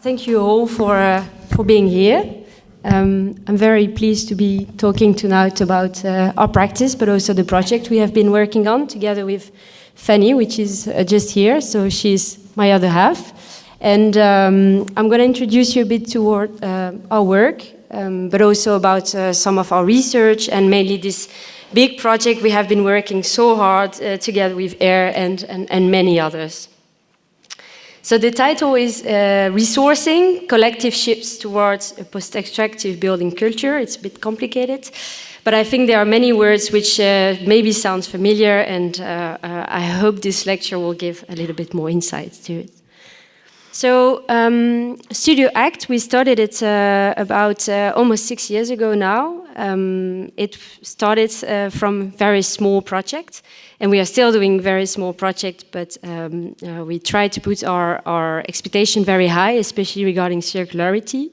Thank you all for being here. I'm very pleased to be talking tonight about our practice, but also the project we have been working on together with Fanny, which is just here, so she's my other half. And I'm going to introduce you a bit toward our work, but also about some of our research and mainly this big project we have been working so hard together with AIR and many others. So the title is Resourcing Collective Shifts Towards a Post-Extractive Building Culture. It's a bit complicated, but I think there are many words which maybe sound familiar, and I hope this lecture will give a little bit more insight to it. So Studio ACTE, we started it about almost 6 years ago now. It started from very small project, and we are still doing very small project, but we try to put our expectation very high, especially regarding circularity.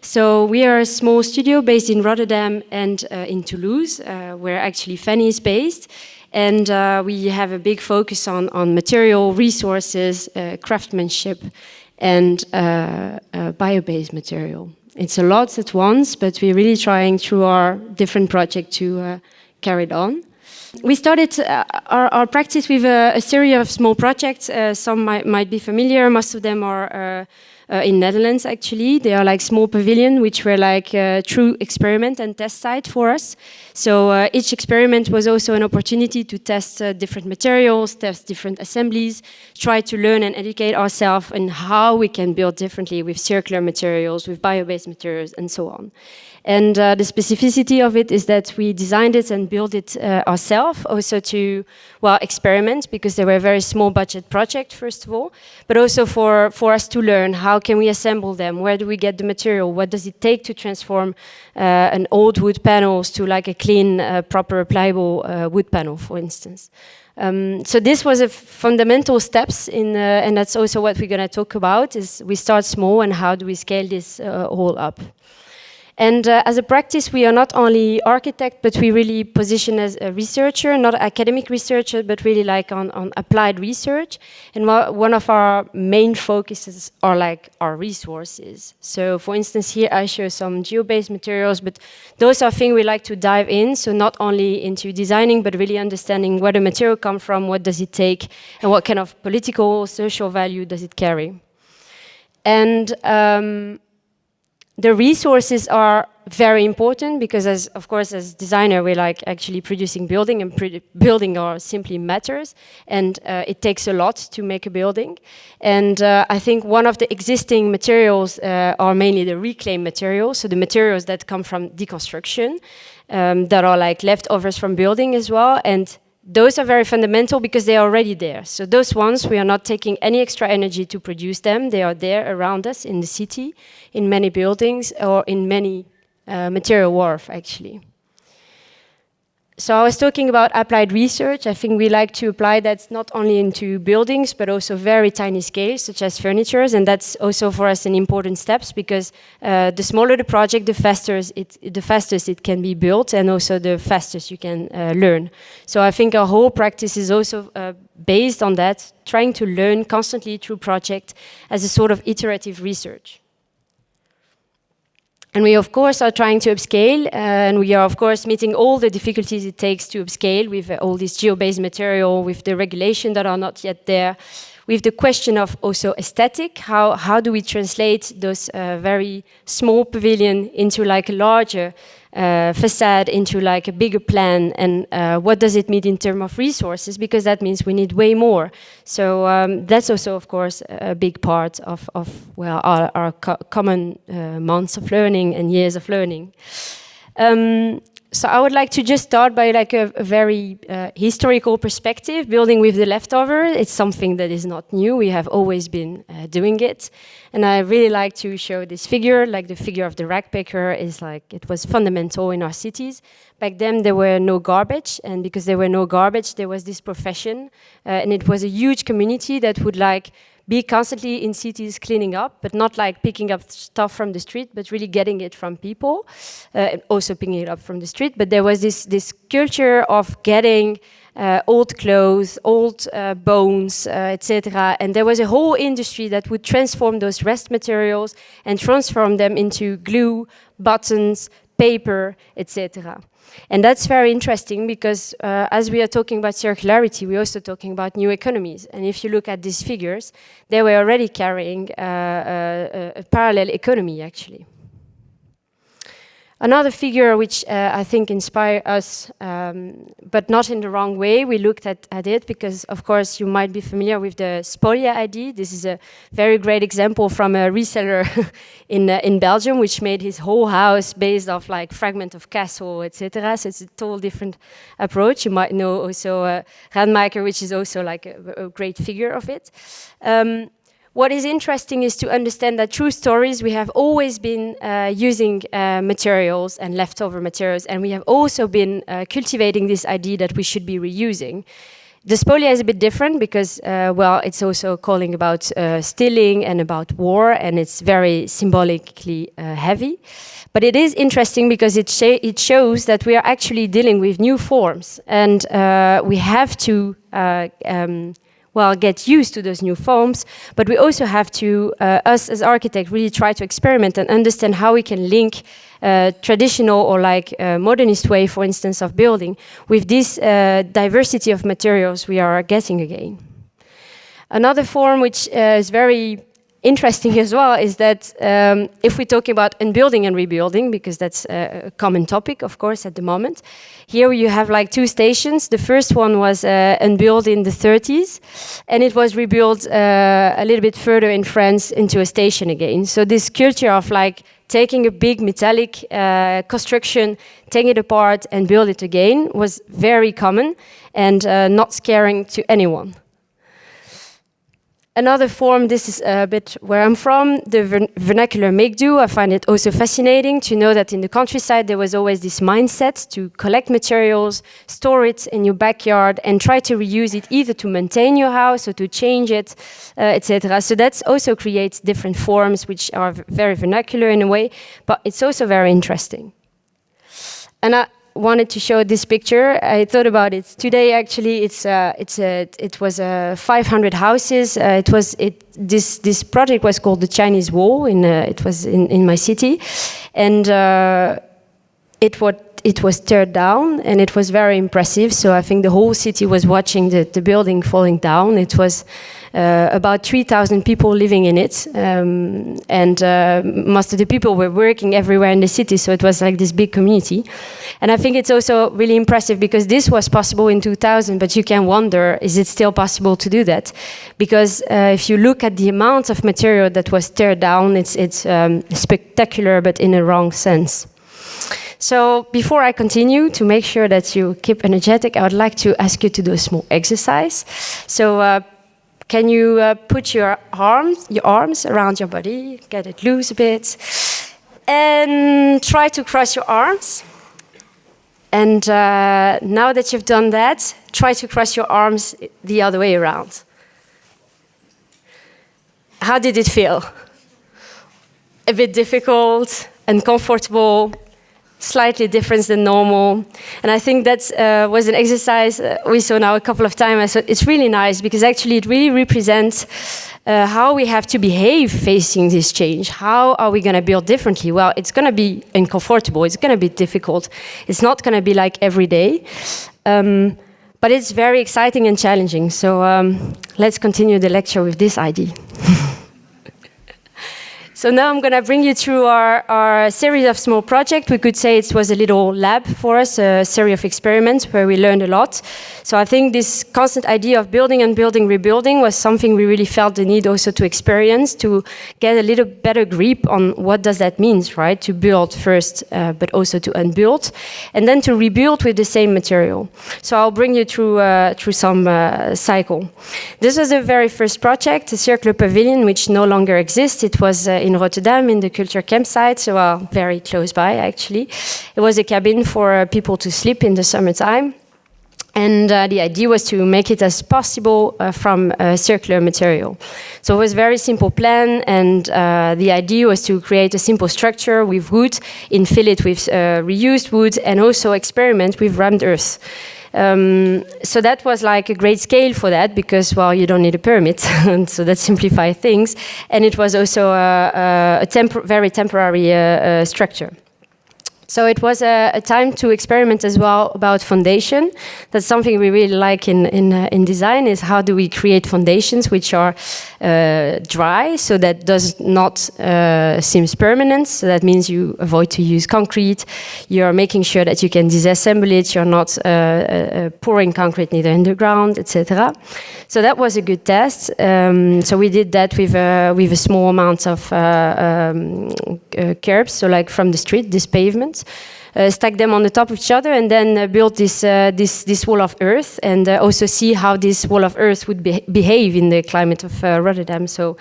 So we are a small studio based in Rotterdam and in Toulouse, where actually Fanny is based. And we have a big focus on material, resources, craftsmanship, and bio-based material. It's a lot at once, but we're really trying through our different projects to carry it on. We started our practice with a series of small projects. Some might be familiar. Most of them are in Netherlands, actually. They are like small pavilion, which were like a true experiment and test site for us. So each experiment was also an opportunity to test different materials, test different assemblies, try to learn and educate ourselves on how we can build differently with circular materials, with bio-based materials, and so on. And the specificity of it is that we designed it and built it ourselves, also to, well, experiment, because they were a very small budget project, first of all, but also for us to learn how can we assemble them, where do we get the material, what does it take to transform an old wood panels to like a clean, proper, pliable wood panel, for instance. So this was a fundamental steps in, and that's also what we're going to talk about, is we start small and how do we scale this all up. And as a practice, we are not only architect, but we really position as a researcher, not academic researcher, but really like on applied research. And one of our main focuses are like our resources. So for instance, here I show some geo-based materials, but those are things we like to dive in. So not only into designing, but really understanding where the material comes from, what does it take, and what kind of political, social value does it carry. And the resources are very important because, of course, as designer, we like actually producing building, and building are simply matters, and it takes a lot to make a building. And I think one of the existing materials are mainly the reclaimed materials, so the materials that come from deconstruction, that are like leftovers from building as well, and those are very fundamental because they are already there. So those ones, we are not taking any extra energy to produce them. They are there around us in the city, in many buildings, or in many material wharf, actually. So I was talking about applied research. I think we like to apply that not only into buildings, but also very tiny scales, such as furniture. And that's also for us an important steps, because the smaller the project, the fastest it can be built, and also the fastest you can learn. So I think our whole practice is also based on that, trying to learn constantly through project as a sort of iterative research. And we, of course, are trying to upscale, and we are, of course, meeting all the difficulties it takes to upscale with all this geo-based material, with the regulation that are not yet there, with the question of also aesthetic. How do we translate those very small pavilion into like a larger facade, into like a bigger plan, and what does it mean in terms of resources, because that means we need way more. So that's also, of course, a big part of well, our common months of learning and years of learning. So I would like to just start by like a very historical perspective, building with the leftover. It's something that is not new. We have always been doing it. And I really like to show this figure, like the figure of the rag picker is like, it was fundamental in our cities. Back then there were no garbage, and because there were no garbage, there was this profession. And it was a huge community that would like be constantly in cities cleaning up, but not like picking up stuff from the street, but really getting it from people, also picking it up from the street. But there was this culture of getting old clothes, old bones, etc. And there was a whole industry that would transform those rest materials and transform them into glue, buttons, paper, etc. And that's very interesting because as we are talking about circularity, we're also talking about new economies. And if you look at these figures, they were already carrying a parallel economy, actually. Another figure which I think inspired us, but not in the wrong way, we looked at it because, of course, you might be familiar with the Spolia ID. This is a very great example from a reseller in Belgium, which made his whole house based off like fragment of castle, etc. So it's a total different approach. You might know also Radmaker, which is also like a great figure of it. What is interesting is to understand that through stories we have always been using materials and leftover materials, and we have also been cultivating this idea that we should be reusing. The Spolia is a bit different because, well, it's also calling about stealing and about war, and it's very symbolically heavy. But it is interesting because it shows that we are actually dealing with new forms, and we have to well, get used to those new forms, but we also have to, us as architects, really try to experiment and understand how we can link traditional or like modernist way, for instance, of building with this diversity of materials we are getting again. Another form which is very interesting as well is that if we're talking about unbuilding and rebuilding, because that's a common topic, of course, at the moment, here you have like two stations. The first one was unbuilt in the 30s, and it was rebuilt a little bit further in France into a station again. So this culture of like taking a big metallic construction, taking it apart and build it again was very common and not scaring to anyone. Another form, this is a bit where I'm from, the vernacular make-do. I find it also fascinating to know that in the countryside there was always this mindset to collect materials, store it in your backyard and try to reuse it either to maintain your house or to change it, etc. So that also creates different forms which are very vernacular in a way, but it's also very interesting. And I wanted to show this picture. I thought about it today. Actually, it was 500 houses. This project was called the Chinese Wall. It was in my city, and it was teared down, and it was very impressive. So I think the whole city was watching the building falling down. It was about 3,000 people living in it, and most of the people were working everywhere in the city, so it was like this big community. And I think it's also really impressive because this was possible in 2000, but you can wonder, is it still possible to do that? Because if you look at the amount of material that was teared down, it's spectacular, but in a wrong sense. So before I continue, to make sure that you keep energetic, I would like to ask you to do a small exercise. So can you put your arms around your body, get it loose a bit, and try to cross your arms. And now that you've done that, try to cross your arms the other way around. How did it feel? A bit difficult, uncomfortable, slightly different than normal. And I think that was an exercise we saw now a couple of times. So it's really nice because actually it really represents how we have to behave facing this change. How are we going to build differently? Well, it's going to be uncomfortable. It's going to be difficult. It's not going to be like every day. But it's very exciting and challenging. So let's continue the lecture with this idea. So now I'm going to bring you through our series of small projects. We could say it was a little lab for us, a series of experiments where we learned a lot. So I think this constant idea of building and building, rebuilding was something we really felt the need also to experience, to get a little better grip on what does that mean, right? To build first, but also to unbuild, and then to rebuild with the same material. So I'll bring you through some cycle. This was the very first project, a circular pavilion, which no longer exists. It was in Rotterdam, in the culture campsite, so very close by, actually. It was a cabin for people to sleep in the summertime. And the idea was to make it as possible from a circular material. So it was a very simple plan, and the idea was to create a simple structure with wood, infill it with reused wood, and also experiment with rammed earth. So that was like a great scale for that, because, well, you don't need a permit, and so that simplified things. And it was also a very temporary structure. So it was a time to experiment as well about foundation. That's something we really like in design, is how do we create foundations which are dry, so that does not seem permanent. So that means you avoid to use concrete. You're making sure that you can disassemble it. You're not pouring concrete neither in the ground, etc. So that was a good test. So we did that with a small amount of curbs, so like from the street, this pavement. Stack them on the top of each other, and then build this wall of earth, and also see how this wall of earth would behave in the climate of Rotterdam. So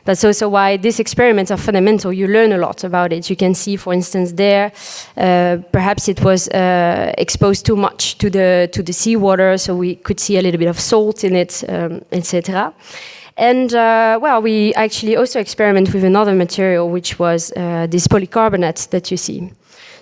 that's also why these experiments are fundamental. You learn a lot about it. You can see, for instance, there, perhaps it was exposed too much to the seawater, so we could see a little bit of salt in it, etc. And well, we actually also experiment with another material, which was this polycarbonate that you see.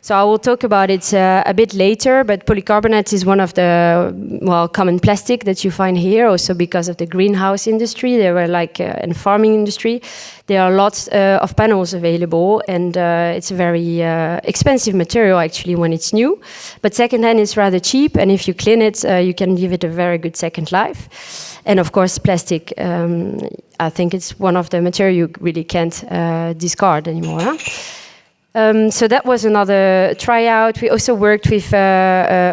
So I will talk about it a bit later, but polycarbonate is one of the, well, common plastic that you find here, also because of the greenhouse industry. There were like, in farming industry, there are lots of panels available, and it's a very expensive material actually when it's new, but secondhand is rather cheap, and if you clean it, you can give it a very good second life. And of course, plastic, I think it's one of the material you really can't discard anymore. Huh? So that was another tryout. We also worked with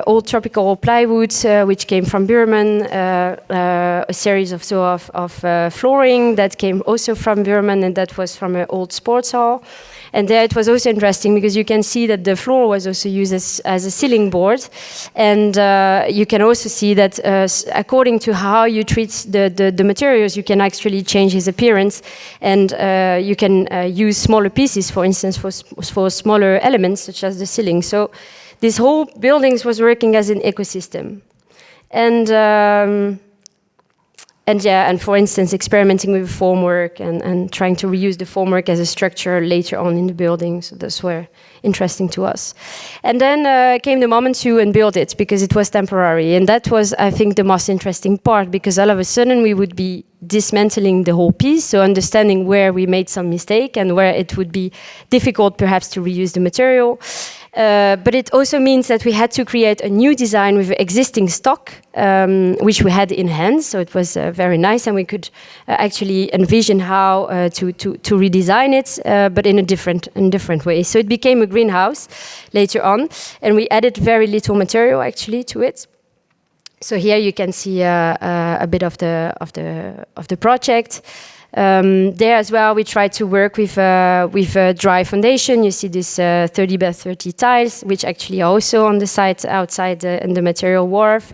old tropical plywoods, which came from Burman, a series of flooring that came also from Burman, and that was from an old sports hall. And there it was also interesting, because you can see that the floor was also used as a ceiling board. And you can also see that according to how you treat the materials, you can actually change his appearance. And you can use smaller pieces, for instance, for smaller elements, such as the ceiling. So this whole buildings was working as an ecosystem. And for instance, experimenting with formwork and trying to reuse the formwork as a structure later on in the building. So those were interesting to us. And then came the moment to unbuild it, because it was temporary. And that was, I think, the most interesting part, because all of a sudden we would be dismantling the whole piece, so understanding where we made some mistake and where it would be difficult perhaps to reuse the material. But it also means that we had to create a new design with existing stock, which we had in hand. So it was very nice, and we could actually envision how to redesign it, but in a different way. So it became a greenhouse later on, and we added very little material actually to it. So here you can see a bit of the project. There as well, we tried to work with a dry foundation. You see this 30 by 30 tiles, which actually are also on the site outside in the material wharf.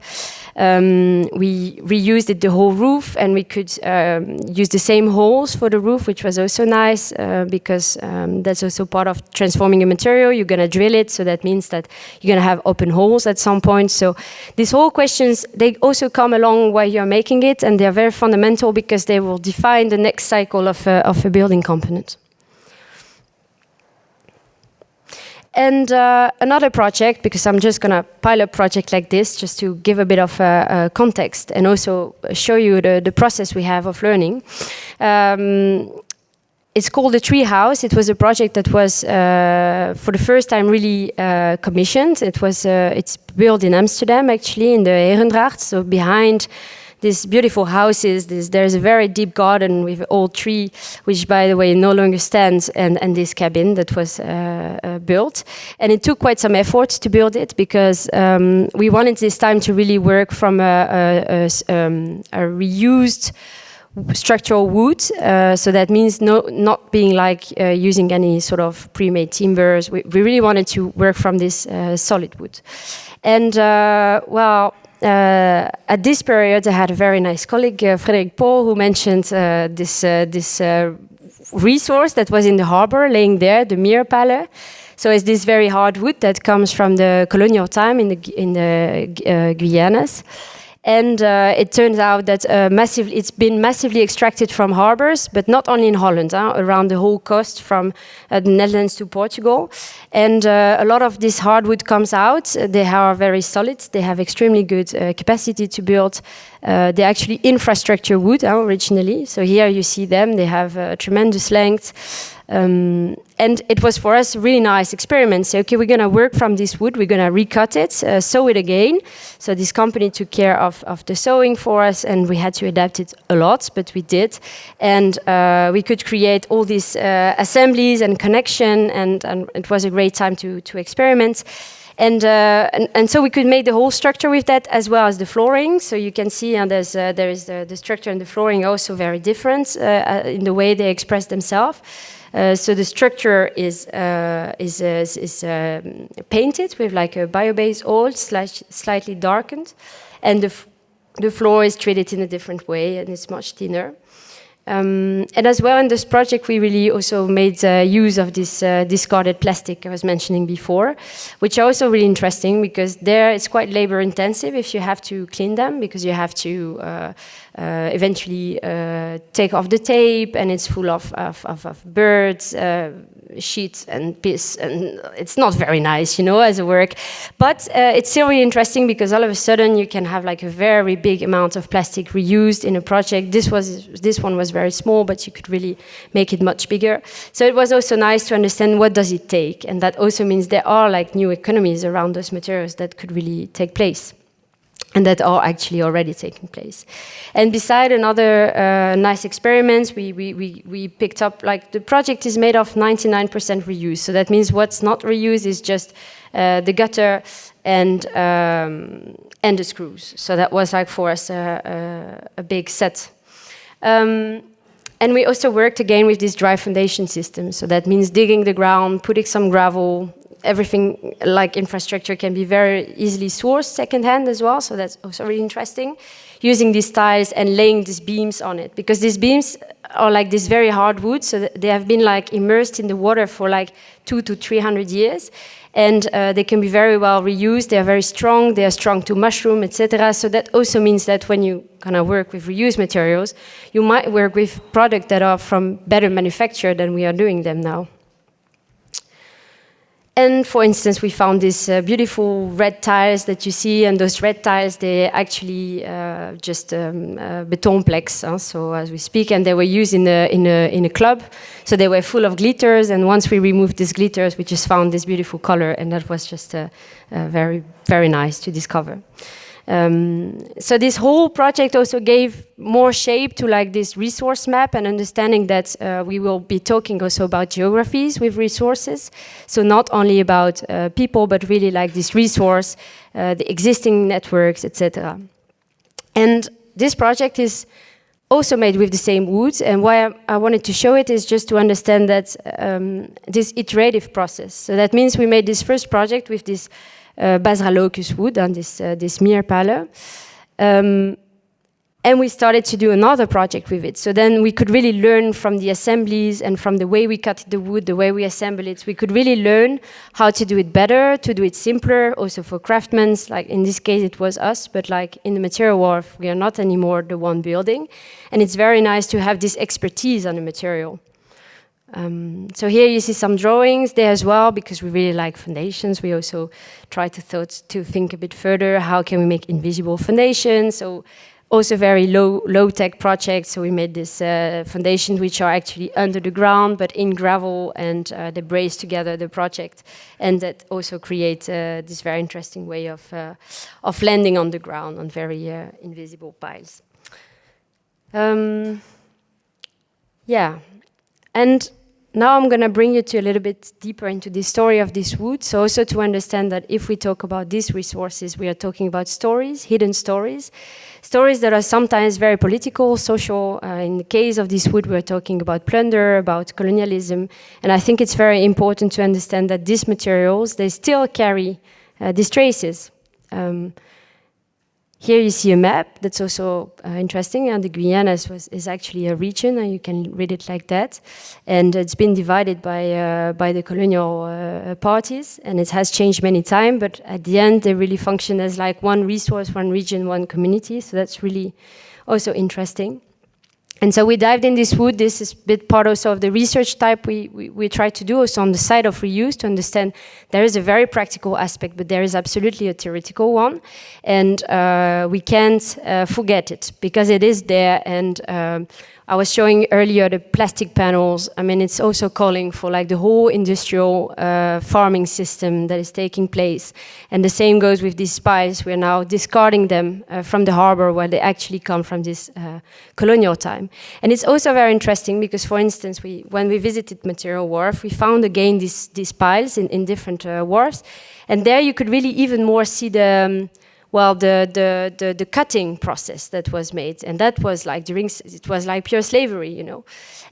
We reused it the whole roof, and we could use the same holes for the roof, which was also nice, because that's also part of transforming a material. You're going to drill it, so that means that you're going to have open holes at some point. So these whole questions, they also come along while you're making it, and they're very fundamental, because they will define the next cycle of a building component. And another project, because I'm just going to pile up project like this just to give a bit of context and also show you the process we have of learning. It's called the Tree House. It was a project that was for the first time really commissioned. It's built in Amsterdam, actually, in the Herengracht, so behind these beautiful houses. There's a very deep garden with an old tree, which, by the way, no longer stands, and this cabin that was built. And it took quite some effort to build it, because we wanted this time to really work from a reused structural wood. So that means not being like using any sort of pre-made timbers. We really wanted to work from this solid wood. And at this period, I had a very nice colleague, Frederick Paul, who mentioned this resource that was in the harbor, laying there, the Meerpalle. So it's this very hard wood that comes from the colonial time in the Guianas. And it turns out that it's been massively extracted from harbors, but not only in Holland, around the whole coast from the Netherlands to Portugal. And a lot of this hardwood comes out. They are very solid. They have extremely good capacity to build. They're actually infrastructure wood originally. So here you see them. They have a tremendous length. And it was for us a really nice experiment. So, okay, we're going to work from this wood, we're going to recut it, sew it again. So this company took care of the sewing for us, and we had to adapt it a lot, but we did. And we could create all these assemblies and connection, and it was a great time to experiment. And so we could make the whole structure with that, as well as the flooring. So you can see there is the structure and the flooring also very different in the way they express themselves. So the structure is painted with like a bio-based oil, slightly darkened, and the floor is treated in a different way, and it's much thinner. And as well in this project, we really also made use of this discarded plastic I was mentioning before, which are also really interesting because there it's quite labor intensive if you have to clean them, because you have to eventually take off the tape, and it's full of birds, sheets and piss, and it's not very nice, as a work. But it's still really interesting because all of a sudden you can have like a very big amount of plastic reused in a project. This one was very small, but you could really make it much bigger. So it was also nice to understand what does it take, and that also means there are like new economies around those materials that could really take place, and that are actually already taking place. And beside another nice experiments, we picked up, like, the project is made of 99% reuse. So that means what's not reused is just the gutter and the screws. So that was like for us a big set. And we also worked again with this dry foundation system. So that means digging the ground, putting some gravel. Everything like infrastructure can be very easily sourced secondhand as well, so that's also really interesting. Using these tiles and laying these beams on it, because these beams are like this very hard wood, so they have been like immersed in the water for like 200 to 300 years, and they can be very well reused. They are very strong. They are strong to mushroom, etc. So that also means that when you kind of work with reused materials, you might work with products that are from better manufacture than we are doing them now. And for instance, we found these beautiful red tiles that you see, and those red tiles, they actually just betonplex, so as we speak, and they were used in a club, so they were full of glitters. And once we removed these glitters, we just found this beautiful color, and that was just very, very nice to discover. So this whole project also gave more shape to like this resource map, and understanding that we will be talking also about geographies with resources. So not only about people, but really like this resource, the existing networks, etc. And this project is also made with the same wood. And why I wanted to show it is just to understand that this iterative process. So that means we made this first project with this Basra locus wood and this meerpale. And we started to do another project with it. So then we could really learn from the assemblies and from the way we cut the wood, the way we assemble it. We could really learn how to do it better, to do it simpler, also for craftsmen. Like in this case, it was us, but like in the material wharf, we are not anymore the one building. And it's very nice to have this expertise on the material. So here you see some drawings there as well, because we really like foundations. We also try to think a bit further, how can we make invisible foundations? So also very low-tech projects. So we made this foundations which are actually under the ground, but in gravel, and they brace together the project. And that also create this very interesting way of landing on the ground on very invisible piles. Yeah, and now I'm going to bring you to a little bit deeper into the story of this wood. So also to understand that if we talk about these resources, we are talking about stories, hidden stories, stories that are sometimes very political, social. In the case of this wood, we're talking about plunder, about colonialism. And I think it's very important to understand that these materials, they still carry these traces. Here you see a map that's also interesting, and the Guianas is actually a region, and you can read it like that. And it's been divided by the colonial parties, and it has changed many times, but at the end they really function as like one resource, one region, one community, so that's really also interesting. And so we dived in this wood. This is a bit part also of the research type we try to do also on the side of reuse, to understand there is a very practical aspect, but there is absolutely a theoretical one. And we can't forget it, because it is there. And I was showing earlier the plastic panels. I mean, it's also calling for like the whole industrial farming system that is taking place. And the same goes with these spies. We're now discarding them from the harbor, where they actually come from this colonial time. And it's also very interesting because, for instance, when we visited Material Wharf, we found again these piles in different wharfs. And there you could really even more see the cutting process that was made, and that was like it was like pure slavery, you know.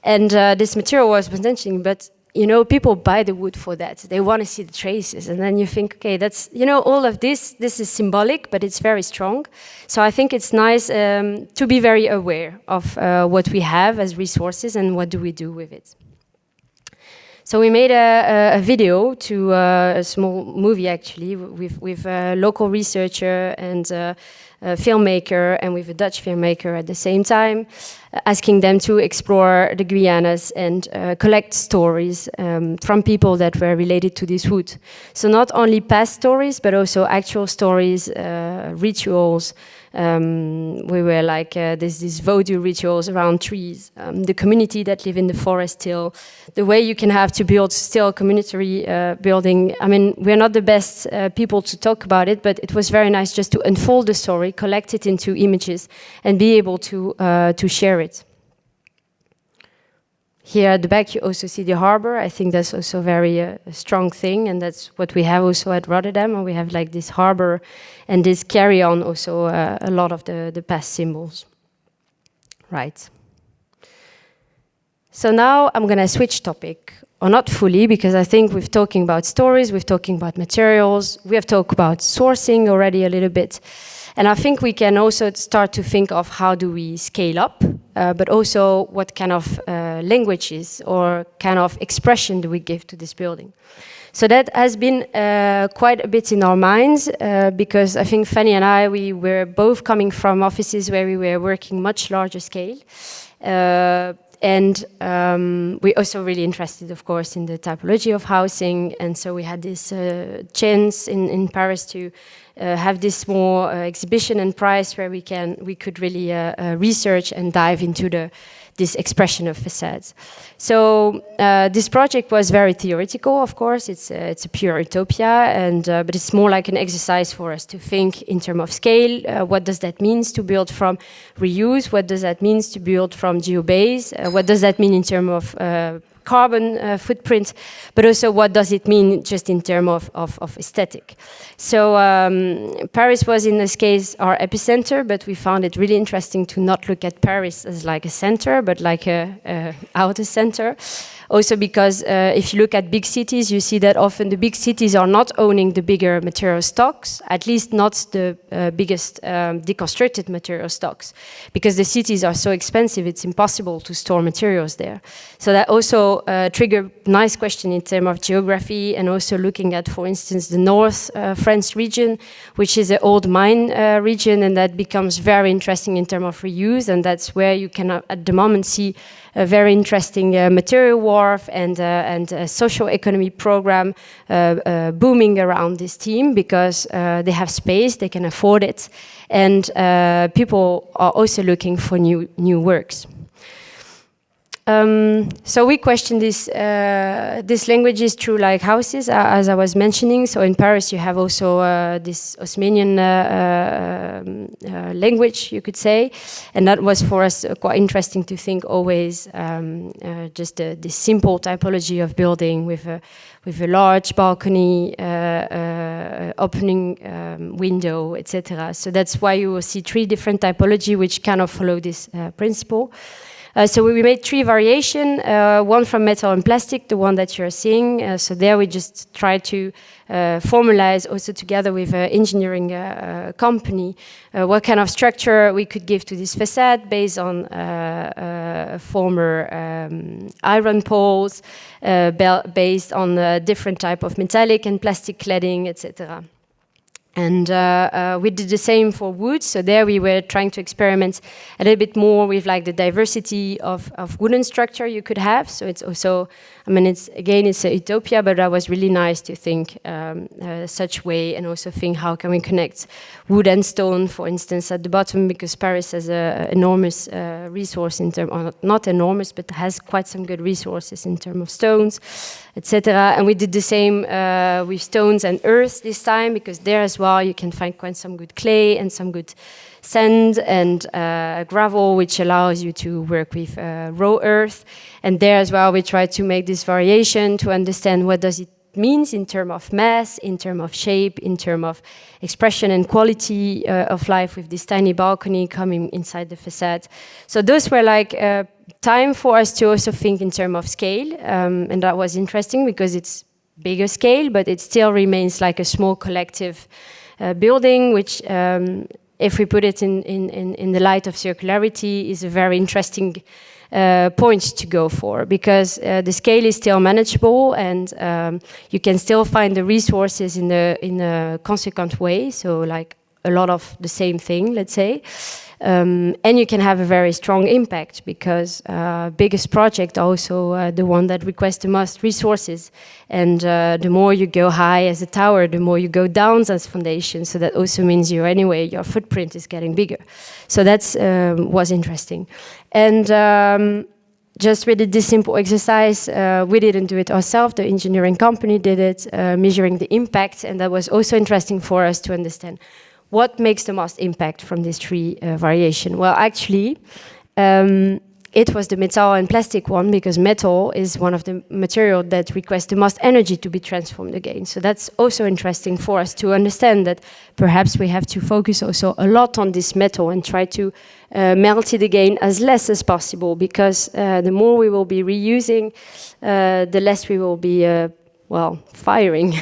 And this material was mentioning, but you know, people buy the wood for that. They want to see the traces, and then you think, okay, that's, you know, all of this is symbolic, but it's very strong. So I think it's nice to be very aware of what we have as resources and what do we do with it. So we made a video to a small movie, actually, with a local researcher and a filmmaker, and with a Dutch filmmaker at the same time, asking them to explore the Guianas and collect stories from people that were related to this wood. So not only past stories, but also actual stories, rituals. We were like, there's these voodoo rituals around trees, the community that live in the forest still, the way you can have to build still community building. I mean, we're not the best people to talk about it, but it was very nice just to unfold the story, collect it into images, and be able to share it. Here at the back, you also see the harbor. I think that's also very a strong thing, and that's what we have also at Rotterdam. And we have like this harbor and this carry-on also a lot of the past symbols. Right. So now I'm going to switch topic, or not fully, because I think we've talking about stories, we've talking about materials, we have talked about sourcing already a little bit. And I think we can also start to think of how do we scale up, but also what kind of languages or kind of expression do we give to this building. So that has been quite a bit in our minds, because I think Fanny and I, we were both coming from offices where we were working much larger scale. And we're also really interested, of course, in the typology of housing. And so we had this chance in Paris to have this small exhibition and prize where we could really research and dive into this expression of facades. So this project was very theoretical, of course. It's a pure utopia, but it's more like an exercise for us to think in terms of scale. What does that mean to build from reuse? What does that mean to build from geobase? What does that mean in terms of carbon footprint, but also what does it mean just in terms of aesthetic. So Paris was in this case our epicenter, but we found it really interesting to not look at Paris as like a center, but like a outer center. Also because if you look at big cities, you see that often the big cities are not owning the bigger material stocks, at least not the biggest deconstructed material stocks, because the cities are so expensive, it's impossible to store materials there. So that also triggered nice question in terms of geography, and also looking at, for instance, the North France region, which is an old mine region, and that becomes very interesting in terms of reuse, and that's where you can at the moment see a very interesting material wharf and a social economy program booming around this team, because they have space, they can afford it, and people are also looking for new works. So we question these languages through like houses, as I was mentioning. So in Paris you have also this Osmanian language, you could say, and that was for us quite interesting to think always just the simple typology of building with a large balcony, opening window, etc. So that's why you will see 3 different typology which kind of follow this principle. So we made 3 variations, one from metal and plastic, the one that you're seeing. So there we just tried to formalize also together with an engineering company what kind of structure we could give to this facade based on former iron poles, based on different type of metallic and plastic cladding, etc. And we did the same for wood. So there we were trying to experiment a little bit more with like the diversity of wooden structure you could have. So it's also, I mean, it's a utopia, but that was really nice to think such way, and also think how can we connect wood and stone, for instance, at the bottom, because Paris has an enormous resource in terms, not enormous, but has quite some good resources in terms of stones, etc. And we did the same with stones and earth this time, because there as well you can find quite some good clay and some good sand and gravel, which allows you to work with raw earth. And there as well we try to make this variation to understand what does it means in terms of mass, in terms of shape, in terms of expression and quality of life with this tiny balcony coming inside the facade. So those were like time for us to also think in terms of scale, and that was interesting because it's bigger scale, but it still remains like a small collective building, which if we put it in the light of circularity is a very interesting point to go for, because the scale is still manageable, and you can still find the resources in a consequent way, so like a lot of the same thing, let's say. And you can have a very strong impact, because biggest project also the one that requests the most resources, and the more you go high as a tower, the more you go down as foundation. So that also means your footprint is getting bigger. So that's was interesting. And just we did this simple exercise. We didn't do it ourselves. The engineering company did it, measuring the impact, and that was also interesting for us to understand what makes the most impact from these 3 variation? Well, actually, it was the metal and plastic one, because metal is one of the material that requests the most energy to be transformed again. So that's also interesting for us to understand that perhaps we have to focus also a lot on this metal and try to melt it again as less as possible, because the more we will be reusing, the less we will be, firing.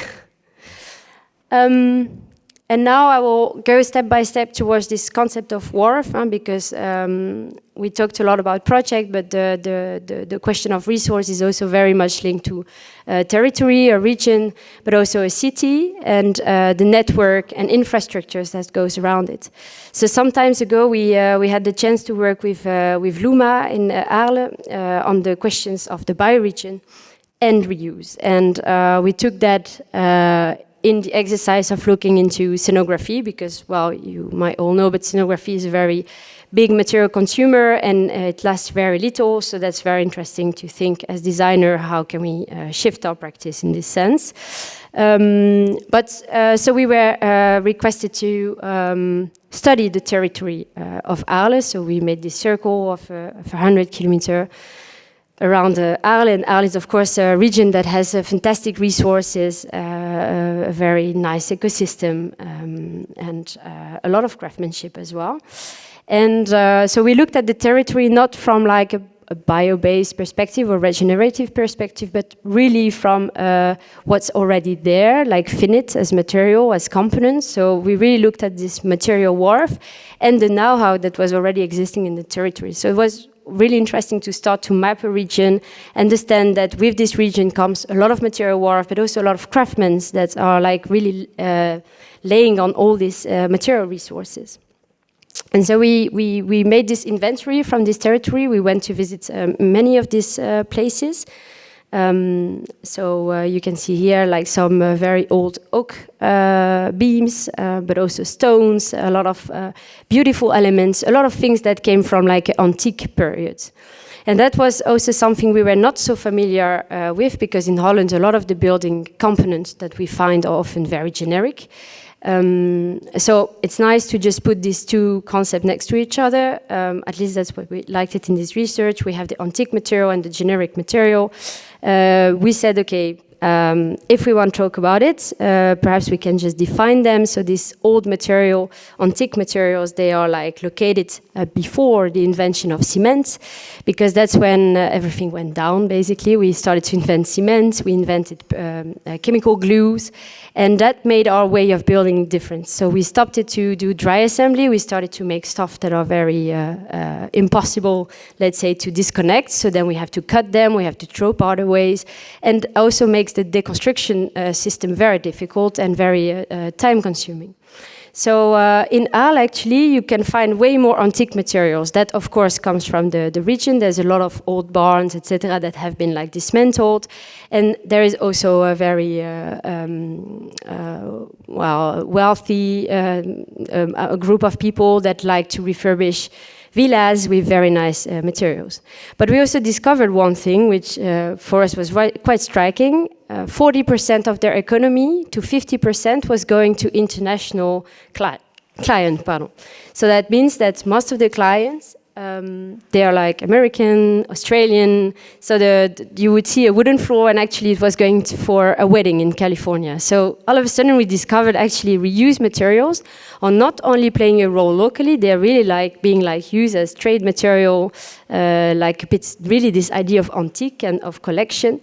And now I will go step by step towards this concept of wharf, because we talked a lot about project, but the question of resource is also very much linked to territory, a region, but also a city, and the network and infrastructures that goes around it. So some time ago we had the chance to work with Luma in Arles on the questions of the bioregion and reuse, and we took that in the exercise of looking into scenography, because, well, you might all know, but scenography is a very big material consumer, and it lasts very little, so that's very interesting to think as designer, how can we shift our practice in this sense. So we were requested to study the territory of Arles, so we made this circle of 100 kilometers around Arles, and Arles is of course a region that has fantastic resources, a very nice ecosystem, and a lot of craftsmanship as well. And so we looked at the territory not from like a bio-based perspective or regenerative perspective, but really from what's already there, like finite as material, as components. So we really looked at this material wharf and the know-how that was already existing in the territory. So it was really interesting to start to map a region, understand that with this region comes a lot of material wharf, but also a lot of craftsmen that are like really laying on all these material resources. And so we made this inventory from this territory. We went to visit many of these places. So you can see here like some very old oak beams, but also stones, a lot of beautiful elements, a lot of things that came from like an antique period. And that was also something we were not so familiar with, because in Holland a lot of the building components that we find are often very generic. So it's nice to just put these 2 concepts next to each other. At least that's what we liked it in this research. We have the antique material and the generic material. We said, okay, if we want to talk about it, perhaps we can just define them. So these old material, antique materials, they are like located before the invention of cement, because that's when everything went down, basically. We started to invent cement, we invented chemical glues, and that made our way of building different. So we stopped it to do dry assembly. We started to make stuff that are very impossible, let's say, to disconnect. So then we have to cut them, we have to throw powder ways, and also makes the deconstruction system very difficult and very time-consuming. So in Arles, actually, you can find way more antique materials. That, of course, comes from the region. There's a lot of old barns, etc., that have been like dismantled. And there is also a very wealthy a group of people that like to refurbish villas with very nice materials. But we also discovered one thing, which for us was quite striking. 40% of their economy to 50% was going to international client. So that means that most of the clients, they are like American, Australian. So you would see a wooden floor, and actually it was going for a wedding in California. So all of a sudden we discovered actually reused materials are not only playing a role locally, they're really like being like used as trade material, like it's really this idea of antique and of collection.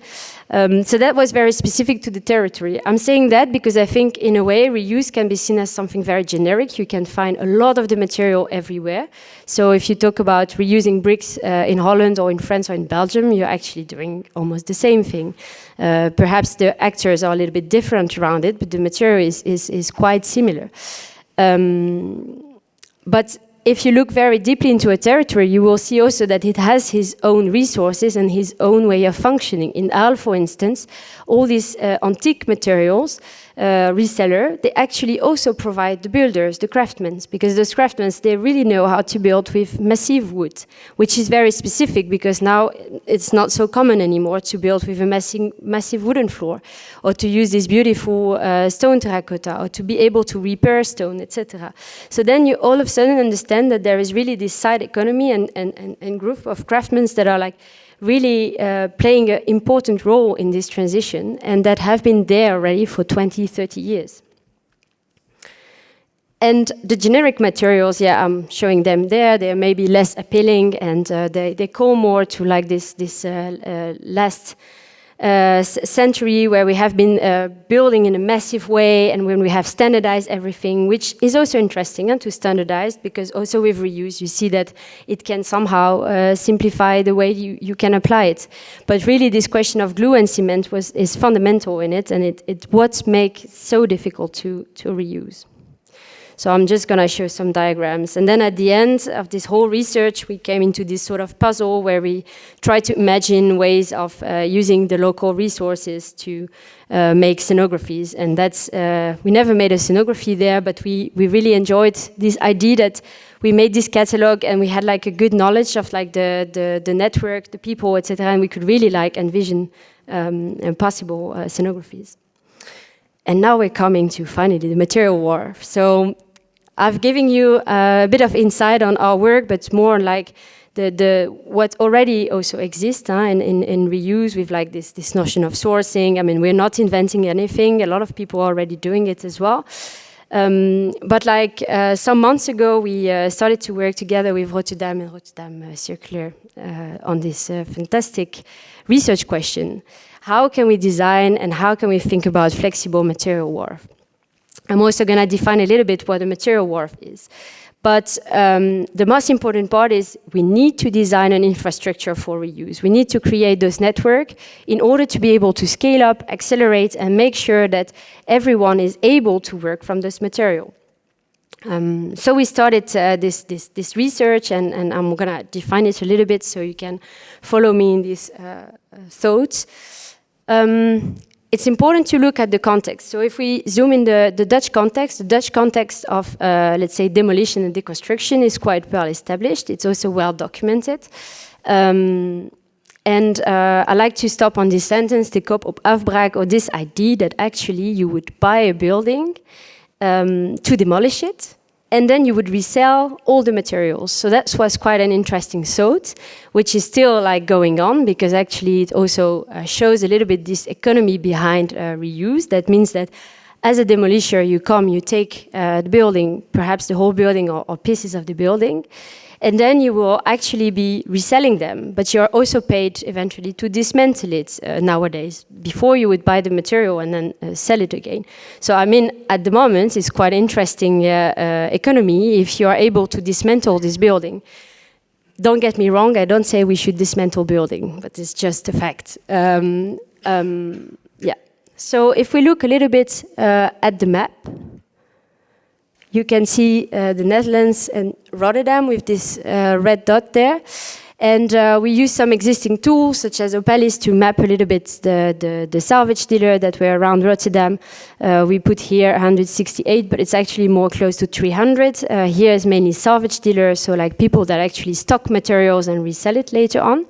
So that was very specific to the territory. I'm saying that because I think in a way reuse can be seen as something very generic. You can find a lot of the material everywhere. So if you talk about reusing bricks in Holland or in France or in Belgium, you're actually doing almost the same thing. Perhaps the actors are a little bal different around it, but the material is quite similar. But if you look very deeply into a territory, you will see also that it has his own resources and his own way of functioning. In Arles, for instance, all these antique materials, reseller, they actually also provide the builders, the craftsmen, because those craftsmen, they really know how to build with massive wood, which is very specific because now it's not so common anymore to build with a massive wooden floor, or to use this beautiful stone terracotta, or to be able to repair stone, etc. So then you all of a sudden understand that there is really this side economy and group of craftsmen that are like really playing an important role in this transition, and that have been there already for 20, 30 years. And the generic materials, yeah, I'm showing them there. They're maybe less appealing, and they call more to like this last century where we have been building in a massive way, and when we have standardized everything, which is also interesting to standardize, because also with reuse you see that it can somehow simplify the way you can apply it. But really this question of glue and cement is fundamental in it, and it what makes it so difficult to reuse. So I'm just going to show some diagrams. And then at the end of this whole research, we came into this sort of puzzle where we try to imagine ways of using the local resources to make scenographies. And that's, we never made a scenography there, but we really enjoyed this idea that we made this catalog and we had like a good knowledge of like the network, the people, etc. And we could really like envision possible scenographies. And now we're coming to finally the material war. So I've given you a bit of insight on our work, but more like the what already also exists in reuse with like this notion of sourcing. I mean, we're not inventing anything. A lot of people are already doing it as well. But like some months ago, we started to work together with Rotterdam and Rotterdam Circular on this fantastic research question. How can we design and how can we think about flexible material wharf? I'm also going to define a little bit what a material wharf is. But the most important part is we need to design an infrastructure for reuse. We need to create those networks in order to be able to scale up, accelerate, and make sure that everyone is able to work from this material. So we started this research, and I'm going to define it a little bit so you can follow me in these thoughts. It's important to look at the context. So if we zoom in the Dutch context of, let's say, demolition and deconstruction is quite well established. It's also well documented. And I like to stop on this sentence, de koop op afbraak, or this idea that actually you would buy a building to demolish it, and then you would resell all the materials. So that was quite an interesting thought, which is still like going on, because actually it also shows a little bit this economy behind reuse. That means that as a demolisher, you come, you take the building, perhaps the whole building or pieces of the building, and then you will actually be reselling them, but you're also paid eventually to dismantle it nowadays. Before you would buy the material and then sell it again. So I mean, at the moment, it's quite interesting economy if you are able to dismantle this building. Don't get me wrong, I don't say we should dismantle building, but it's just a fact. Yeah. So if we look a little bit at the map, you can see the Netherlands and Rotterdam with this red dot there. And we use some existing tools, such as Opelis, to map a little bit the salvage dealer that were around Rotterdam. We put here 168, but it's actually more close to 300. Here is mainly salvage dealers, so like people that actually stock materials and resell it later on.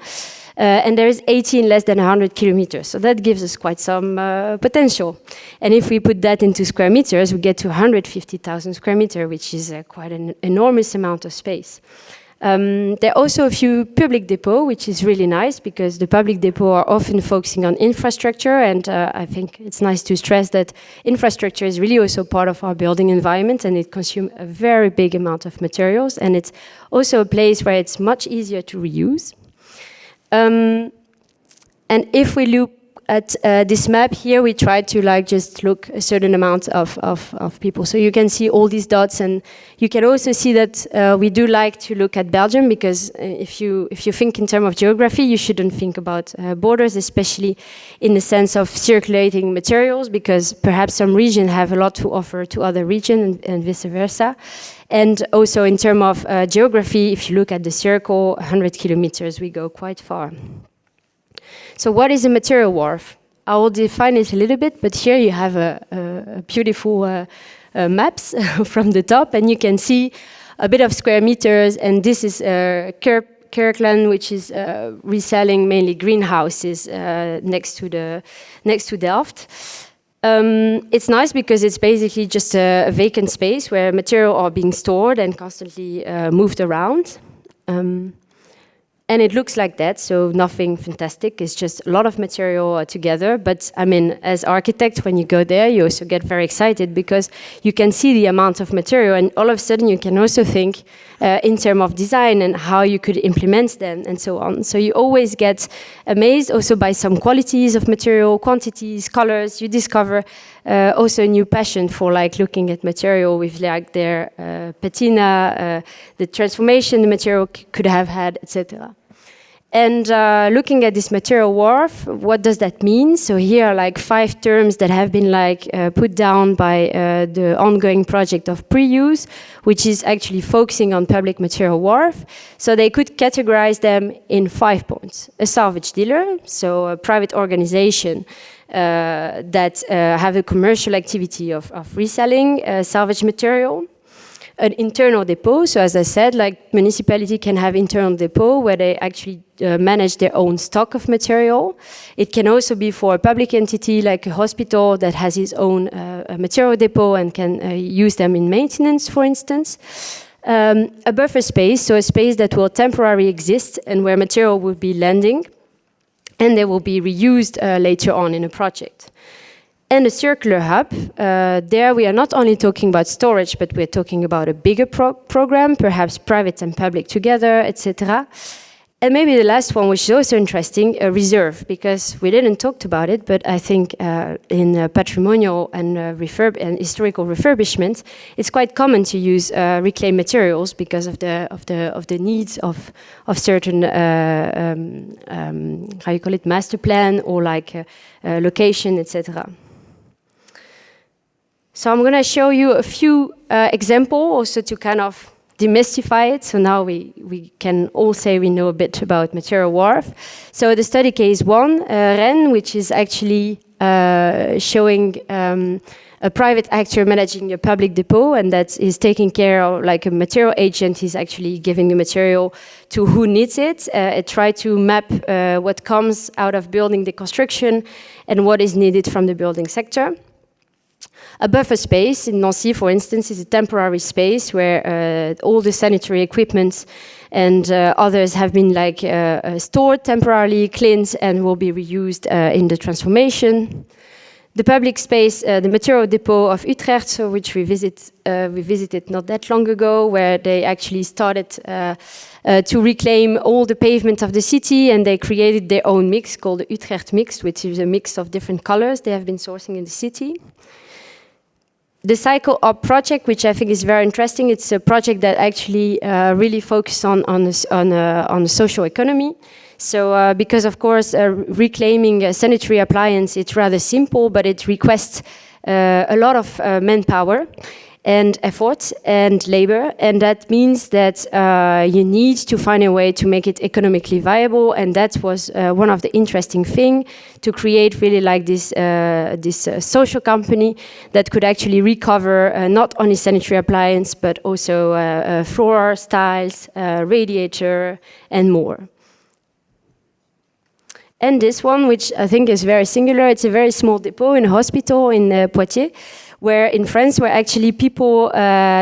And there is 18 less than 100 kilometers. So that gives us quite some potential. And if we put that into square meters, we get to 150,000 square meters, which is quite an enormous amount of space. There are also a few public depots, which is really nice, because the public depots are often focusing on infrastructure. And I think it's nice to stress that infrastructure is really also part of our building environment, and it consumes a very big amount of materials. And it's also a place where it's much easier to reuse. And if we look at this map here, we try to like just look a certain amount of people. So you can see all these dots, and you can also see that we do like to look at Belgium, because if you think in terms of geography, you shouldn't think about borders, especially in the sense of circulating materials, because perhaps some regions have a lot to offer to other regions and vice versa. And also in terms of geography, if you look at the circle, 100 kilometers, we go quite far. So what is a material wharf? I will define it a little bit, but here you have a beautiful maps from the top, and you can see a bit of square meters, and this is Kirkland, which is reselling mainly greenhouses next to Delft. It's nice because it's basically just a vacant space where material are being stored and constantly moved around. And it looks like that, so nothing fantastic. It's just a lot of material together. But I mean, as architect, when you go there, you also get very excited because you can see the amount of material, and all of a sudden you can also think in terms of design and how you could implement them and so on. So you always get amazed also by some qualities of material, quantities, colors. You discover also a new passion for like looking at material with like their patina, the transformation the material could have had, etc. And looking at this material wharf, what does that mean? So here are like 5 terms that have been like put down by the ongoing project of pre-use, which is actually focusing on public material wharf. So they could categorize them in 5 points. A salvage dealer, so a private organization that have a commercial activity of reselling salvage material. An internal depot, so as I said, like municipality can have internal depot where they actually manage their own stock of material. It can also be for a public entity like a hospital that has its own material depot and can use them in maintenance, for instance. A buffer space, so a space that will temporarily exist and where material will be landing and they will be reused later on in a project. And a circular hub, there we are not only talking about storage, but we're talking about a bigger program, perhaps private and public together, etc. And maybe the last one, which is also interesting, a reserve, because we didn't talk about it, but I think in patrimonial and historical refurbishment, it's quite common to use reclaimed materials because of the needs of certain how you call it, master plan or like location, etc. So I'm going to show you a few examples also to kind of demystify it. So now we can all say we know a bit about material wharf. So the study case 1, Rennes, which is actually showing a private actor managing a public depot, and that is taking care of like a material agent. He's actually giving the material to who needs it. It tries to map what comes out of building the construction and what is needed from the building sector. A buffer space in Nancy, for instance, is a temporary space where all the sanitary equipment and others have been stored temporarily, cleansed, and will be reused in the transformation. The public space, the material depot of Utrecht, so which we visited not that long ago, where they actually started to reclaim all the pavement of the city, and they created their own mix called the Utrecht Mix, which is a mix of different colors they have been sourcing in the city. The Cycle Up project, which I think is very interesting, it's a project that actually really focuses on social economy. So because, of course, reclaiming a sanitary appliance, it's rather simple, but it requests a lot of manpower and effort and labor. And that means that you need to find a way to make it economically viable. And that was one of the interesting things, to create really like this social company that could actually recover not only sanitary appliance, but also floor tiles, radiator, and more. And this one, which I think is very singular, it's a very small depot in a hospital in Poitiers, where in France, where actually people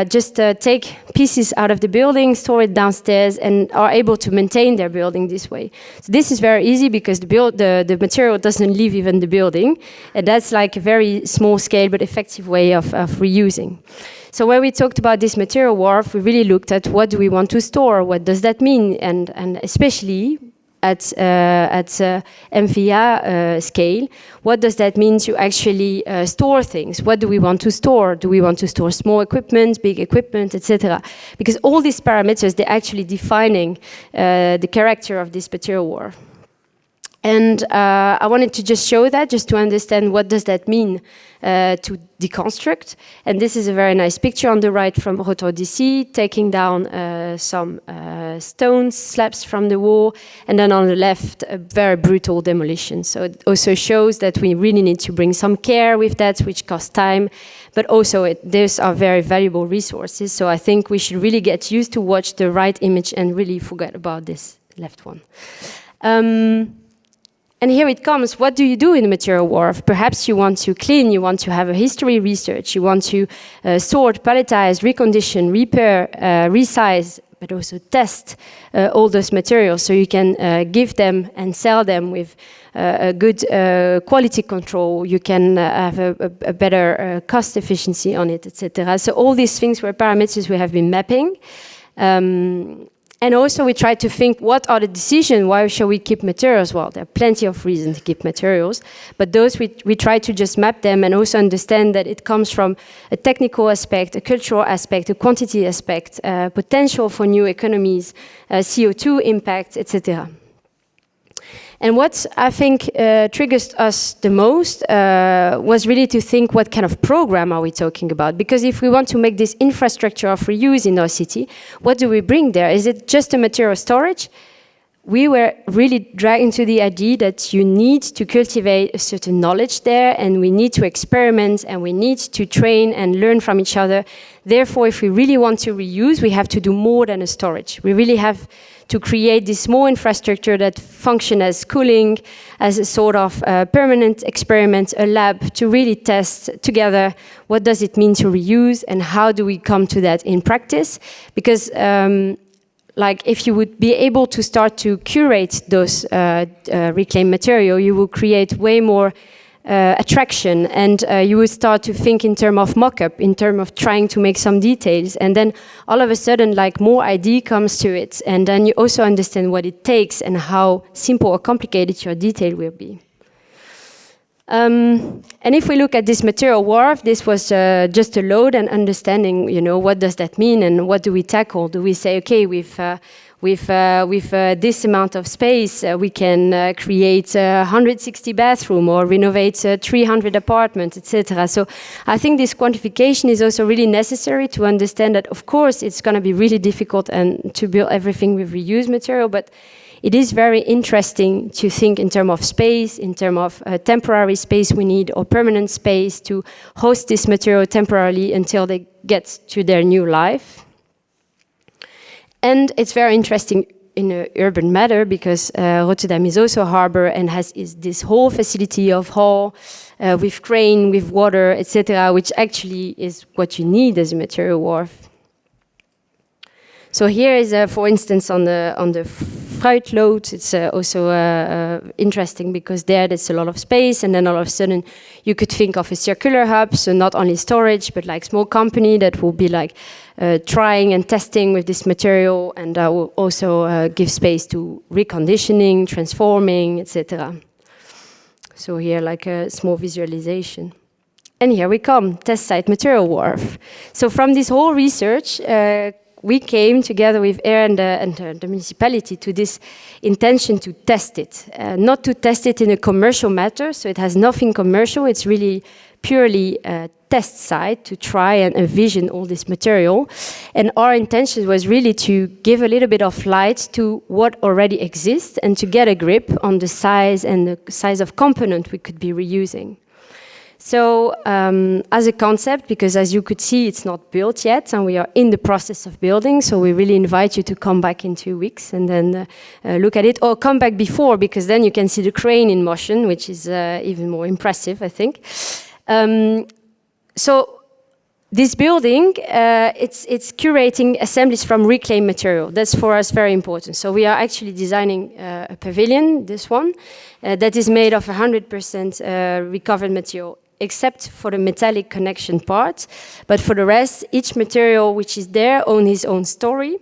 just take pieces out of the building, store it downstairs, and are able to maintain their building this way. So this is very easy because the material doesn't leave even the building, and that's like a very small scale but effective way of reusing. So when we talked about this material wharf, we really looked at what do we want to store, what does that mean, and especially at MVA scale, what does that mean to actually store things? What do we want to store? Do we want to store small equipment, big equipment, etc.? Because all these parameters, they're actually defining the character of this material wharf. And I wanted to just show that, just to understand what does that mean to deconstruct. And this is a very nice picture on the right from Rotterdam DC, taking down some stones, slabs from the wall, and then on the left, a very brutal demolition. So it also shows that we really need to bring some care with that, which costs time, but also these are very valuable resources. So I think we should really get used to watch the right image and really forget about this left one. And here it comes. What do you do in a material wharf? Perhaps you want to clean, you want to have a history research, you want to sort, palletize, recondition, repair, resize, but also test all those materials so you can give them and sell them with a good quality control. You can have a better cost efficiency on it, etc. So all these things were parameters we have been mapping. And also we try to think, what are the decisions? Why shall we keep materials? Well, there are plenty of reasons to keep materials, but those we try to just map them and also understand that it comes from a technical aspect, a cultural aspect, a quantity aspect, potential for new economies, CO2 impact, etc. And what I think triggers us the most was really to think, what kind of program are we talking about? Because if we want to make this infrastructure of reuse in our city, what do we bring there? Is it just a material storage? We were really dragged into the idea that you need to cultivate a certain knowledge there, and we need to experiment, and we need to train and learn from each other. Therefore, if we really want to reuse, we have to do more than a storage. We really have to create this small infrastructure that function as cooling, as a sort of permanent experiment, a lab, to really test together what does it mean to reuse and how do we come to that in practice. Because like if you would be able to start to curate those reclaimed material, you will create way more attraction, and you would start to think in terms of mock-up, in terms of trying to make some details, and then all of a sudden like more idea comes to it, and then you also understand what it takes and how simple or complicated your detail will be. And if we look at this material wharf, this was just a load and understanding, you know, what does that mean and what do we tackle? Do we say, okay, with this amount of space, we can create 160 bathroom or renovate 300 apartments, etc. So I think this quantification is also really necessary to understand that, of course, it's going to be really difficult and to build everything with reused material, but it is very interesting to think in terms of space, in terms of temporary space we need or permanent space to host this material temporarily until they get to their new life. And it's very interesting in a urban matter, because Rotterdam is also a harbor and is this whole facility of hull with crane, with water, etc., which actually is what you need as a material wharf. So here is, for instance, on the fruitload, it's also interesting because there's a lot of space, and then all of a sudden you could think of a circular hub, so not only storage, but like small company that will be like trying and testing with this material, and will also give space to reconditioning, transforming, etc. So here, like a small visualization. And here we come, Test Site Materialenwerf. So from this whole research, we came together with Air and the municipality to this intention to test it. Not to test it in a commercial matter, so it has nothing commercial, it's really purely a test site to try and envision all this material. And our intention was really to give a little bit of light to what already exists and to get a grip on the size and the size of component we could be reusing. So as a concept, because as you could see, it's not built yet, and we are in the process of building, so we really invite you to come back in 2 weeks and then look at it, or come back before, because then you can see the crane in motion, which is even more impressive, I think. So this building, it's curating assemblies from reclaimed material. That's for us very important. So we are actually designing a pavilion, this one, that is made of 100% recovered material, except for the metallic connection part. But for the rest, each material which is there owns his own story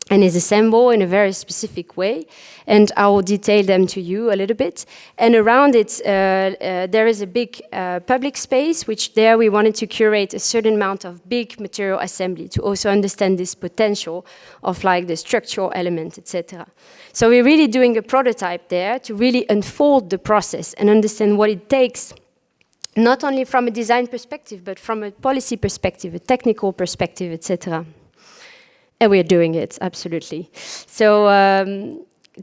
and is assembled in a very specific way. And I will detail them to you a little bit. And around it, there is a big public space, which there we wanted to curate a certain amount of big material assembly to also understand this potential of like the structural element, etc. So we're really doing a prototype there to really unfold the process and understand what it takes, not only from a design perspective, but from a policy perspective, a technical perspective, etc. And we're doing it, absolutely. So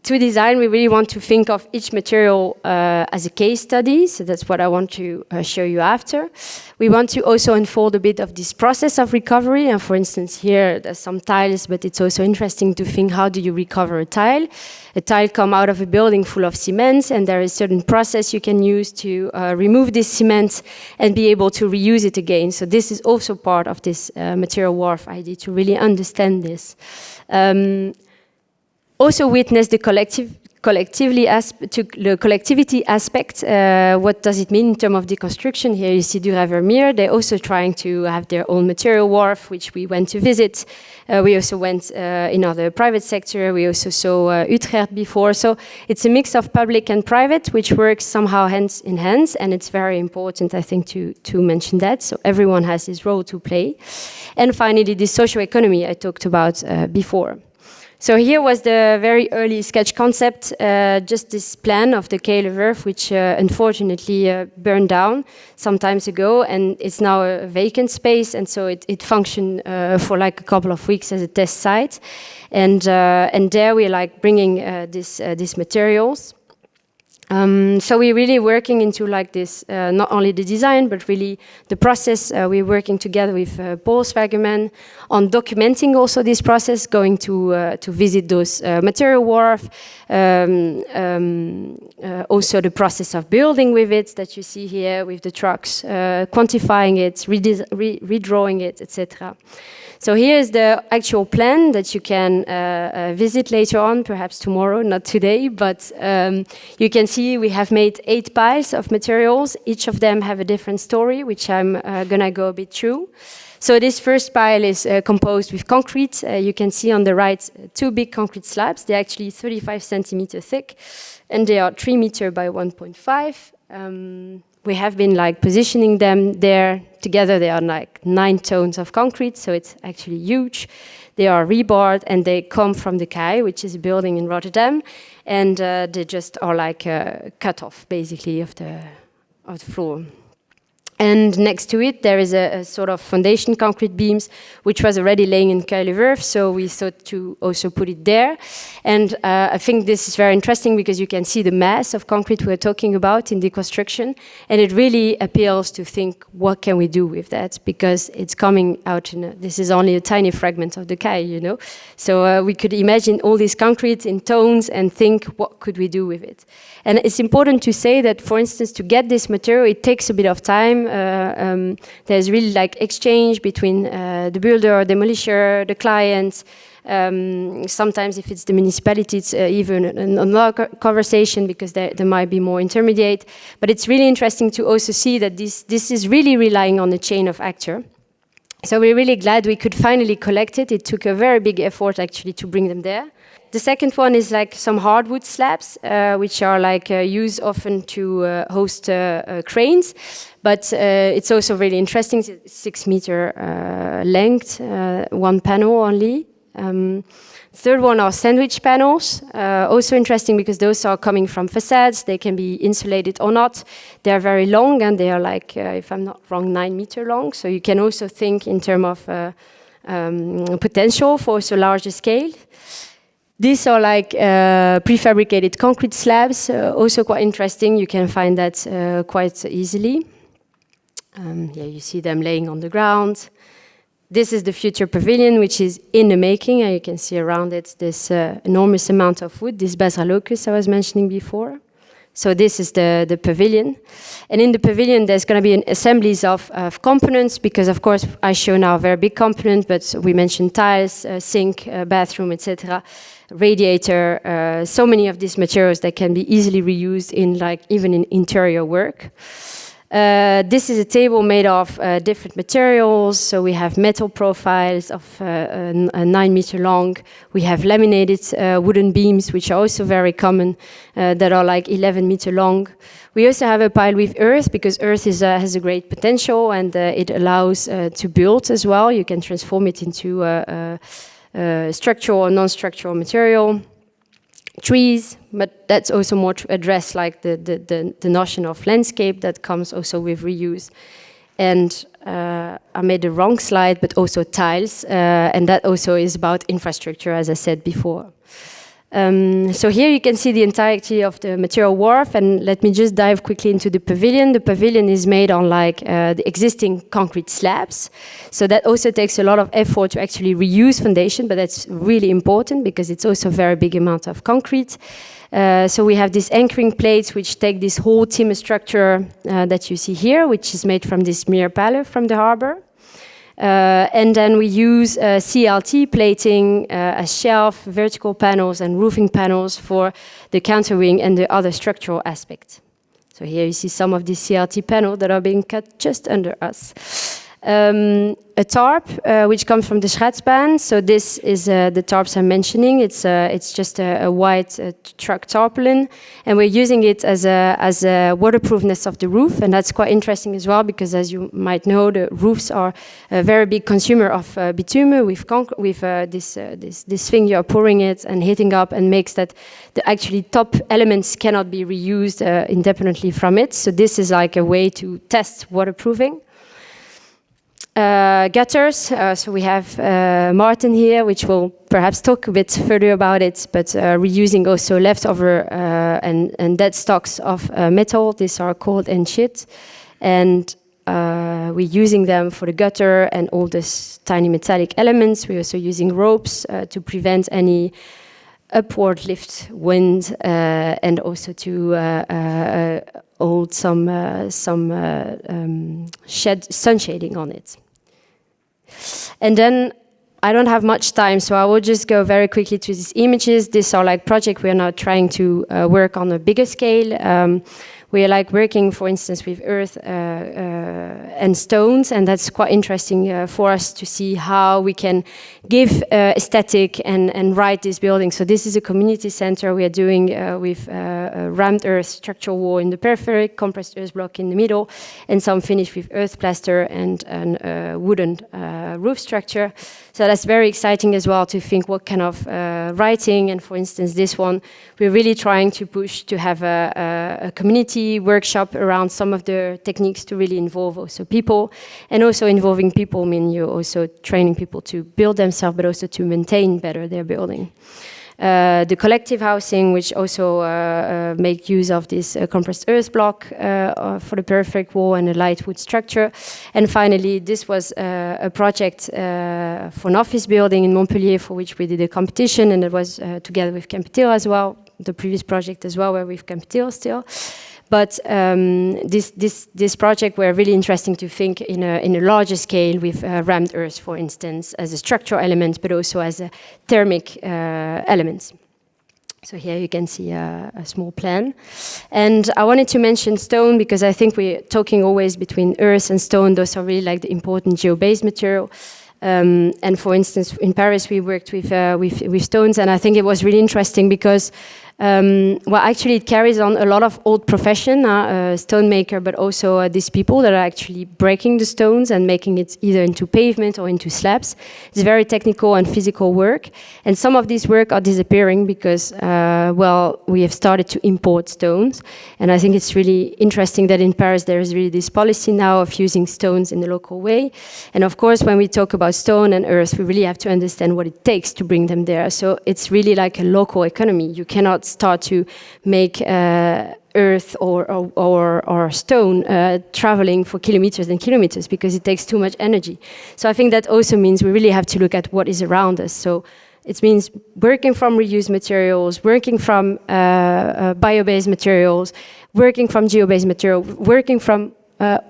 to design, we really want to think of each material as a case study. So that's what I want to show you after. We want to also unfold a bit of this process of recovery. And for instance, here there's some tiles, but it's also interesting to think, how do you recover a tile? A tile comes out of a building full of cement, and there is a certain process you can use to remove this cement and be able to reuse it again. So this is also part of this material wharf idea, to really understand this. Also witness the collectivity aspect. What does it mean in terms of deconstruction? Here you see Duravermeer. They're also trying to have their own material wharf, which we went to visit. We also went in other private sector. We also saw Utrecht before. So it's a mix of public and private, which works somehow hand in hand. And it's very important, I think, to mention that. So everyone has his role to play. And finally, the social economy I talked about before. So here was the very early sketch concept, just this plan of the Keilerwerf, which unfortunately burned down some time ago, and it's now a vacant space, and so it functioned for like a couple of weeks as a test site, and there we're like bringing these materials. So we're really working into like this, not only the design, but really the process. We're working together with Paul Swagerman on documenting also this process, going to visit those material wharf, also the process of building with it that you see here with the trucks, quantifying it, redrawing it, etc. So here's the actual plan that you can visit later on, perhaps tomorrow, not today, but you can see we have made 8 piles of materials. Each of them have a different story, which I'm gonna go a bit through. So this first pile is composed with concrete. You can see on the right 2 big concrete slabs. They're actually 35 centimeters thick, and they are 3 meters by 1.5. We have been like positioning them there together. They are like 9 tons of concrete, so it's actually huge. They are rebarred, and they come from the KEI, which is a building in Rotterdam, and they just are like cut off basically of the floor. And next to it, there is a sort of foundation concrete beams, which was already laying in Kuilenwerf, so we thought to also put it there. And I think this is very interesting because you can see the mass of concrete we're talking about in the construction, and it really appeals to think, what can we do with that? Because it's coming out this is only a tiny fragment of the Kei, you know? So we could imagine all this concrete in tones and think, what could we do with it? And it's important to say that, for instance, to get this material, it takes a bit of time. There's really like exchange between the builder, demolisher, the client. Sometimes if it's the municipality, it's even another conversation because there might be more intermediate. But it's really interesting to also see that this is really relying on the chain of actor. So we're really glad we could finally collect it. It took a very big effort actually to bring them there. The second one is like some hardwood slabs, which are like used often to host cranes, but it's also really interesting. It's 6 meter length, one panel only. Third one are sandwich panels, also interesting because those are coming from facades. They can be insulated or not. They are very long and they are like, if I'm not wrong, 9 meter long. So you can also think in terms of potential for also larger scale. These are like prefabricated concrete slabs, also quite interesting. You can find that quite easily. Yeah, you see them laying on the ground. This is the future pavilion, which is in the making, and you can see around it this enormous amount of wood, this Basra locust I was mentioning before. So this is the pavilion. And in the pavilion, there's going to be assemblies of components, because of course I show now a very big component, but we mentioned tiles, sink, bathroom, etc., radiator, so many of these materials that can be easily reused in like even in interior work. This is a table made of different materials. So we have metal profiles of 9 meter long. We have laminated wooden beams, which are also very common, that are like 11 meter long. We also have a pile with earth, because earth has a great potential, and it allows to build as well. You can transform it into structural or non-structural material. Trees, but that's also more to address like the notion of landscape that comes also with reuse. And I made the wrong slide, but also tiles, and that also is about infrastructure, as I said before. So here you can see the entirety of the material wharf, and let me just dive quickly into the pavilion. The pavilion is made on like the existing concrete slabs, so that also takes a lot of effort to actually reuse foundation, but that's really important because it's also a very big amount of concrete. So we have these anchoring plates which take this whole timber structure that you see here, which is made from this mere pallet from the harbor. And then we use CLT plating as shelf, vertical panels and roofing panels for the counterwing and the other structural aspects. So here you see some of these CLT panels that are being cut just under us. A tarp, which comes from the Schaatsbaan. So this is the tarps I'm mentioning. It's just a white truck tarpaulin, and we're using it as a waterproofness of the roof, and that's quite interesting as well because, as you might know, the roofs are a very big consumer of bitumen with this thing you are pouring it and heating up, and makes that the actually top elements cannot be reused indefinitely from it. So this is like a way to test waterproofing. Gutters, so we have Martin here, which will perhaps talk a bit further about it, but reusing also leftover and dead stocks of metal. These are called enshit, and we're using them for the gutter and all these tiny metallic elements. We're also using ropes to prevent any upward lift wind, and also to hold some sun shading on it. And then I don't have much time, so I will just go very quickly to these images. These are like projects we are now trying to work on a bigger scale. We are like working, for instance, with earth and stones, and that's quite interesting for us to see how we can give aesthetic and write this building. So this is a community center we are doing with rammed earth structural wall in the periphery, compressed earth block in the middle, and some finished with earth plaster and wooden roof structure. So that's very exciting as well to think what kind of writing, and for instance this one, we're really trying to push to have a community community workshop around some of the techniques to really involve also people. And also involving people mean you're also training people to build themselves, but also to maintain better their building. The collective housing, which also make use of this compressed earth block for the perfect wall and a light wood structure. And finally, this was a project for an office building in Montpellier, for which we did a competition, and it was together with Campetil as well, the previous project as well, where we've Campetil still. But this project were really interesting to think in a larger scale with rammed earth, for instance, as a structural element, but also as a thermic element. So here you can see a small plan. And I wanted to mention stone because I think we're talking always between earth and stone. Those are really like the important geo-based material. And for instance, in Paris, we worked with stones, and I think it was really interesting because actually it carries on a lot of old profession, stonemaker, but also these people that are actually breaking the stones and making it either into pavement or into slabs. It's very technical and physical work, and some of these work are disappearing because, we have started to import stones, and I think it's really interesting that in Paris there is really this policy now of using stones in the local way. And of course, when we talk about stone and earth, we really have to understand what it takes to bring them there. So it's really like a local economy. You cannot start to make earth or stone traveling for kilometers and kilometers because it takes too much energy. So I think that also means we really have to look at what is around us. So it means working from reused materials, working from bio-based materials, working from geo-based material, working from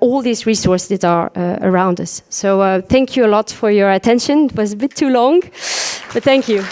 all these resources that are around us. So thank you a lot for your attention. It was a bit too long, but thank you.